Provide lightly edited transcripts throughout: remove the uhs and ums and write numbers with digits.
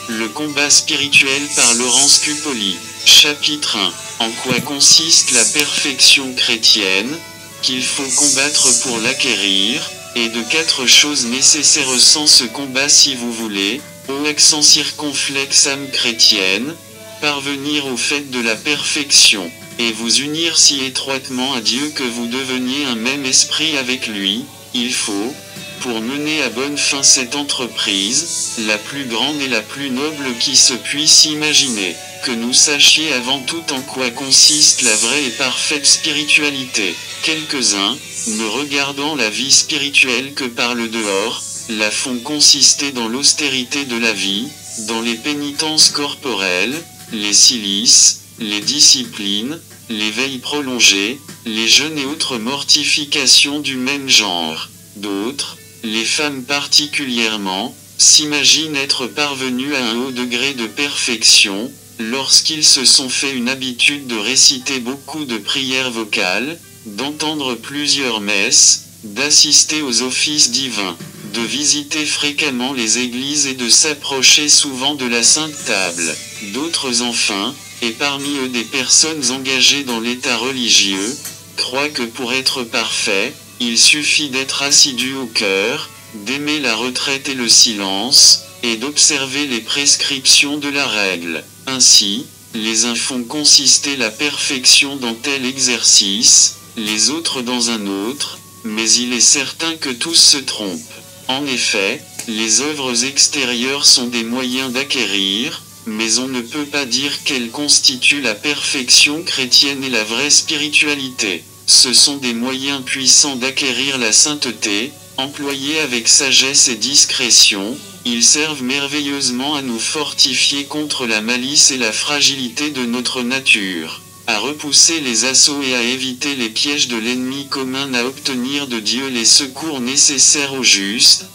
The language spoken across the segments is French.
Le combat spirituel par Laurence Cupoli. Chapitre 1. En quoi consiste la perfection chrétienne, qu'il faut combattre pour l'acquérir, et de 4 choses nécessaires sans ce combat si vous voulez, ô accent circonflexe âme chrétienne, parvenir au fait de la perfection, et vous unir si étroitement à Dieu que vous deveniez un même esprit avec lui, il faut, pour mener à bonne fin cette entreprise, la plus grande et la plus noble qui se puisse imaginer, que nous sachiez avant tout en quoi consiste la vraie et parfaite spiritualité. Quelques-uns, ne regardant la vie spirituelle que par le dehors, la font consister dans l'austérité de la vie, dans les pénitences corporelles, les cilices, les disciplines, les veilles prolongées, les jeûnes et autres mortifications du même genre. D'autres, les femmes particulièrement, s'imaginent être parvenues à un haut degré de perfection, lorsqu'ils se sont fait une habitude de réciter beaucoup de prières vocales, d'entendre plusieurs messes, d'assister aux offices divins, de visiter fréquemment les églises et de s'approcher souvent de la Sainte Table. D'autres enfin, et parmi eux des personnes engagées dans l'état religieux, croient que pour être parfait, il suffit d'être assidu au cœur, d'aimer la retraite et le silence, et d'observer les prescriptions de la règle. Ainsi, les uns font consister la perfection dans tel exercice, les autres dans un autre, mais il est certain que tous se trompent. En effet, les œuvres extérieures sont des moyens d'acquérir, mais on ne peut pas dire qu'elles constituent la perfection chrétienne et la vraie spiritualité. Ce sont des moyens puissants d'acquérir la sainteté, employés avec sagesse et discrétion, ils servent merveilleusement à nous fortifier contre la malice et la fragilité de notre nature, à repousser les assauts et à éviter les pièges de l'ennemi commun, à obtenir de Dieu les secours nécessaires aux justes,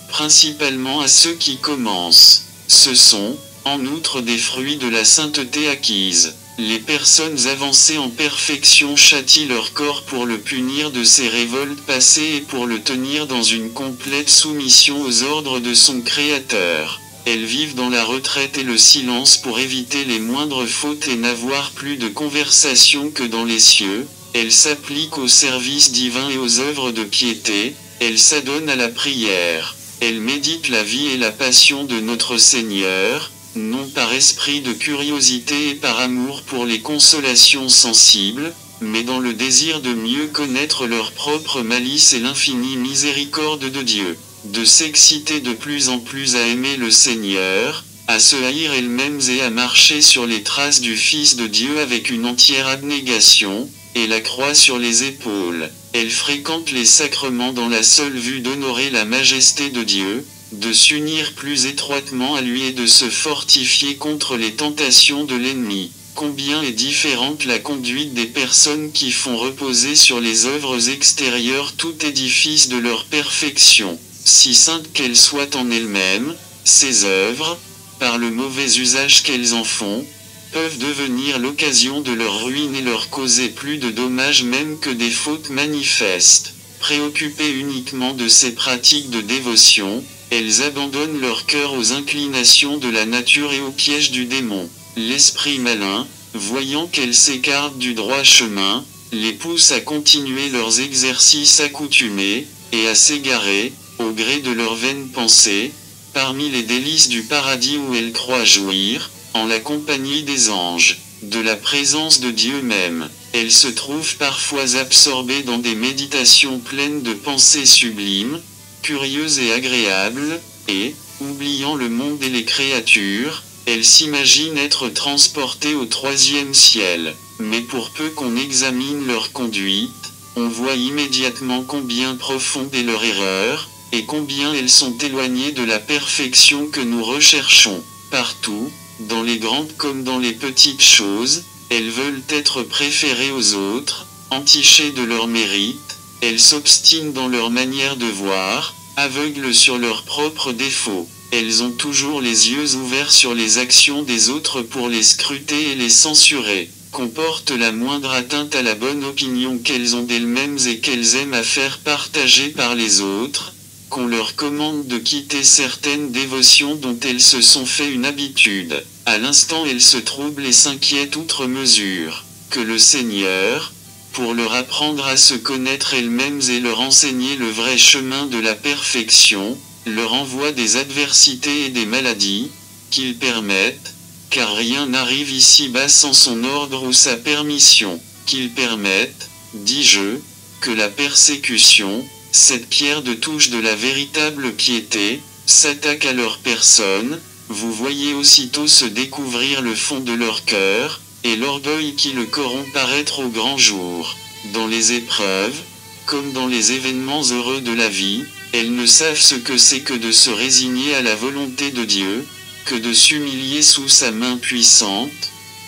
principalement à ceux qui commencent. Ce sont, en outre, des fruits de la sainteté acquise. Les personnes avancées en perfection châtient leur corps pour le punir de ses révoltes passées et pour le tenir dans une complète soumission aux ordres de son Créateur. Elles vivent dans la retraite et le silence pour éviter les moindres fautes et n'avoir plus de conversation que dans les cieux. Elles s'appliquent au service divin et aux œuvres de piété. Elles s'adonnent à la prière. Elles méditent la vie et la passion de notre Seigneur, non par esprit de curiosité et par amour pour les consolations sensibles, mais dans le désir de mieux connaître leur propre malice et l'infinie miséricorde de Dieu, de s'exciter de plus en plus à aimer le Seigneur, à se haïr elles-mêmes et à marcher sur les traces du Fils de Dieu avec une entière abnégation, et la croix sur les épaules. Elles fréquentent les sacrements dans la seule vue d'honorer la majesté de Dieu, de s'unir plus étroitement à lui et de se fortifier contre les tentations de l'ennemi. Combien est différente la conduite des personnes qui font reposer sur les œuvres extérieures tout édifice de leur perfection, si saintes qu'elles soient en elles-mêmes. Ces œuvres, par le mauvais usage qu'elles en font, peuvent devenir l'occasion de leur ruine et leur causer plus de dommages même que des fautes manifestes. Préoccupées uniquement de ces pratiques de dévotion, elles abandonnent leur cœur aux inclinations de la nature et aux pièges du démon. L'esprit malin, voyant qu'elles s'écartent du droit chemin, les pousse à continuer leurs exercices accoutumés, et à s'égarer, au gré de leurs vaines pensées, parmi les délices du paradis où elles croient jouir, en la compagnie des anges, de la présence de Dieu même. Elles se trouvent parfois absorbées dans des méditations pleines de pensées sublimes, curieuses et agréables, et, oubliant le monde et les créatures, elles s'imaginent être transportées au 3e ciel. Mais pour peu qu'on examine leur conduite, on voit immédiatement combien profonde est leur erreur, et combien elles sont éloignées de la perfection que nous recherchons. Partout, dans les grandes comme dans les petites choses, elles veulent être préférées aux autres, entichées de leur mérite. Elles s'obstinent dans leur manière de voir, aveugles sur leurs propres défauts. Elles ont toujours les yeux ouverts sur les actions des autres pour les scruter et les censurer. comportent la moindre atteinte à la bonne opinion qu'elles ont d'elles-mêmes et qu'elles aiment à faire partager par les autres, qu'on leur commande de quitter certaines dévotions dont elles se sont fait une habitude. À l'instant elles se troublent et s'inquiètent outre mesure, que le Seigneur, pour leur apprendre à se connaître elles-mêmes et leur enseigner le vrai chemin de la perfection, leur envoie des adversités et des maladies, qu'ils permettent, car rien n'arrive ici-bas sans son ordre ou sa permission, qu'ils permettent, dis-je, que la persécution, cette pierre de touche de la véritable piété, s'attaque à leur personne. Vous voyez aussitôt se découvrir le fond de leur cœur, et l'orgueil qui le corrompt paraître au grand jour. Dans les épreuves, comme dans les événements heureux de la vie, elles ne savent ce que c'est que de se résigner à la volonté de Dieu, que de s'humilier sous sa main puissante,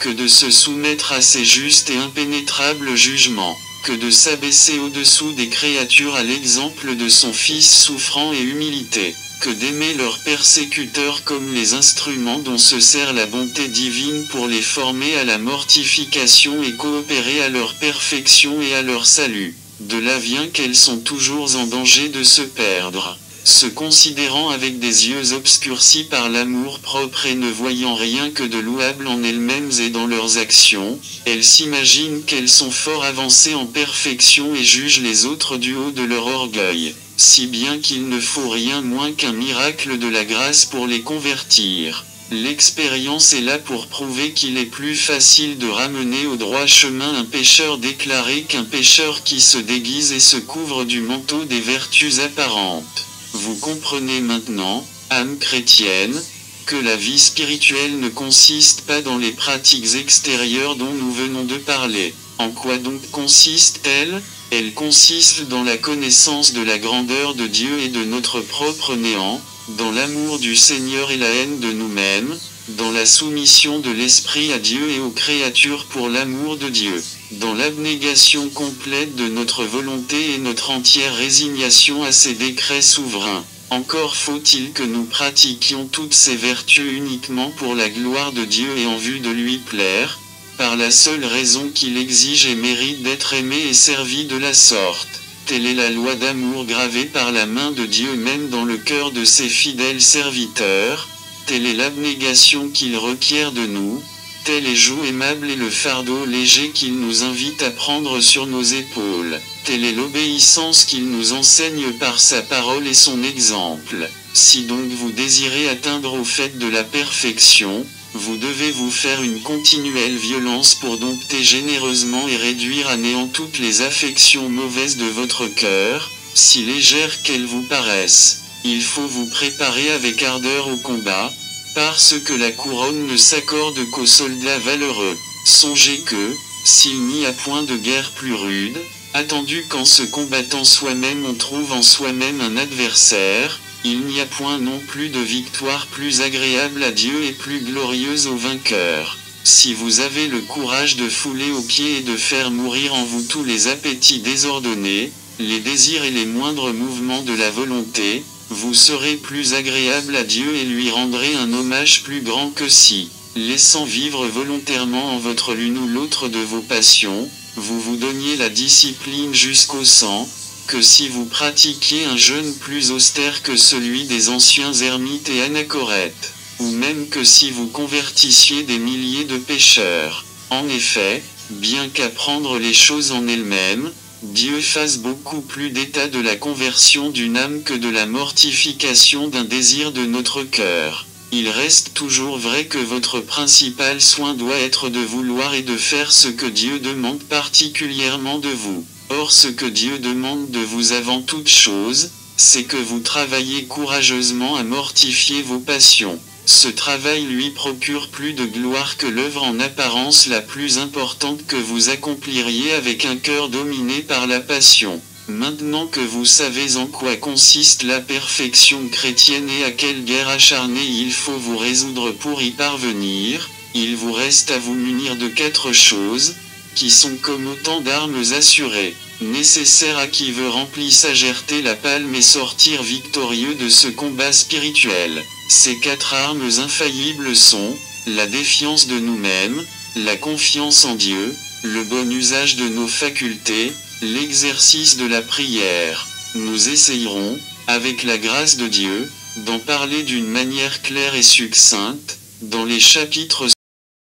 que de se soumettre à ses justes et impénétrables jugements, que de s'abaisser au-dessous des créatures à l'exemple de son Fils souffrant et humilité, que d'aimer leurs persécuteurs comme les instruments dont se sert la bonté divine pour les former à la mortification et coopérer à leur perfection et à leur salut. De là vient qu'elles sont toujours en danger de se perdre. Se considérant avec des yeux obscurcis par l'amour propre et ne voyant rien que de louable en elles-mêmes et dans leurs actions, elles s'imaginent qu'elles sont fort avancées en perfection et jugent les autres du haut de leur orgueil, si bien qu'il ne faut rien moins qu'un miracle de la grâce pour les convertir. L'expérience est là pour prouver qu'il est plus facile de ramener au droit chemin un pécheur déclaré qu'un pécheur qui se déguise et se couvre du manteau des vertus apparentes. Vous comprenez maintenant, âme chrétienne, que la vie spirituelle ne consiste pas dans les pratiques extérieures dont nous venons de parler. En quoi donc consiste-t-elle ? Elle consiste dans la connaissance de la grandeur de Dieu et de notre propre néant, dans l'amour du Seigneur et la haine de nous-mêmes, dans la soumission de l'Esprit à Dieu et aux créatures pour l'amour de Dieu, dans l'abnégation complète de notre volonté et notre entière résignation à ses décrets souverains. Encore faut-il que nous pratiquions toutes ces vertus uniquement pour la gloire de Dieu et en vue de lui plaire, par la seule raison qu'il exige et mérite d'être aimé et servi de la sorte. Telle est la loi d'amour gravée par la main de Dieu même dans le cœur de ses fidèles serviteurs. Telle est l'abnégation qu'il requiert de nous, tel est joug aimable et le fardeau léger qu'il nous invite à prendre sur nos épaules, telle est l'obéissance qu'il nous enseigne par sa parole et son exemple. Si donc vous désirez atteindre au fait de la perfection, vous devez vous faire une continuelle violence pour dompter généreusement et réduire à néant toutes les affections mauvaises de votre cœur, si légères qu'elles vous paraissent. Il faut vous préparer avec ardeur au combat, parce que la couronne ne s'accorde qu'aux soldats valeureux. Songez que, s'il n'y a point de guerre plus rude, attendu qu'en se combattant soi-même on trouve en soi-même un adversaire, il n'y a point non plus de victoire plus agréable à Dieu et plus glorieuse au vainqueur. Si vous avez le courage de fouler aux pieds et de faire mourir en vous tous les appétits désordonnés, les désirs et les moindres mouvements de la volonté, vous serez plus agréable à Dieu et lui rendrez un hommage plus grand que si, laissant vivre volontairement en votre l'une ou l'autre de vos passions, vous vous donniez la discipline jusqu'au sang, que si vous pratiquiez un jeûne plus austère que celui des anciens ermites et anachorètes, ou même que si vous convertissiez des milliers de pécheurs. En effet, bien qu'apprendre les choses en elles-mêmes, Dieu fasse beaucoup plus d'état de la conversion d'une âme que de la mortification d'un désir de notre cœur. Il reste toujours vrai que votre principal soin doit être de vouloir et de faire ce que Dieu demande particulièrement de vous. Or ce que Dieu demande de vous avant toute chose, c'est que vous travaillez courageusement à mortifier vos passions. Ce travail lui procure plus de gloire que l'œuvre en apparence la plus importante que vous accompliriez avec un cœur dominé par la passion. Maintenant que vous savez en quoi consiste la perfection chrétienne et à quelle guerre acharnée il faut vous résoudre pour y parvenir, il vous reste à vous munir de 4 choses, qui sont comme autant d'armes assurées, nécessaires à qui veut remplir sagèreté la palme et sortir victorieux de ce combat spirituel. Ces 4 armes infaillibles sont, la défiance de nous-mêmes, la confiance en Dieu, le bon usage de nos facultés, l'exercice de la prière. Nous essayerons, avec la grâce de Dieu, d'en parler d'une manière claire et succincte, dans les chapitres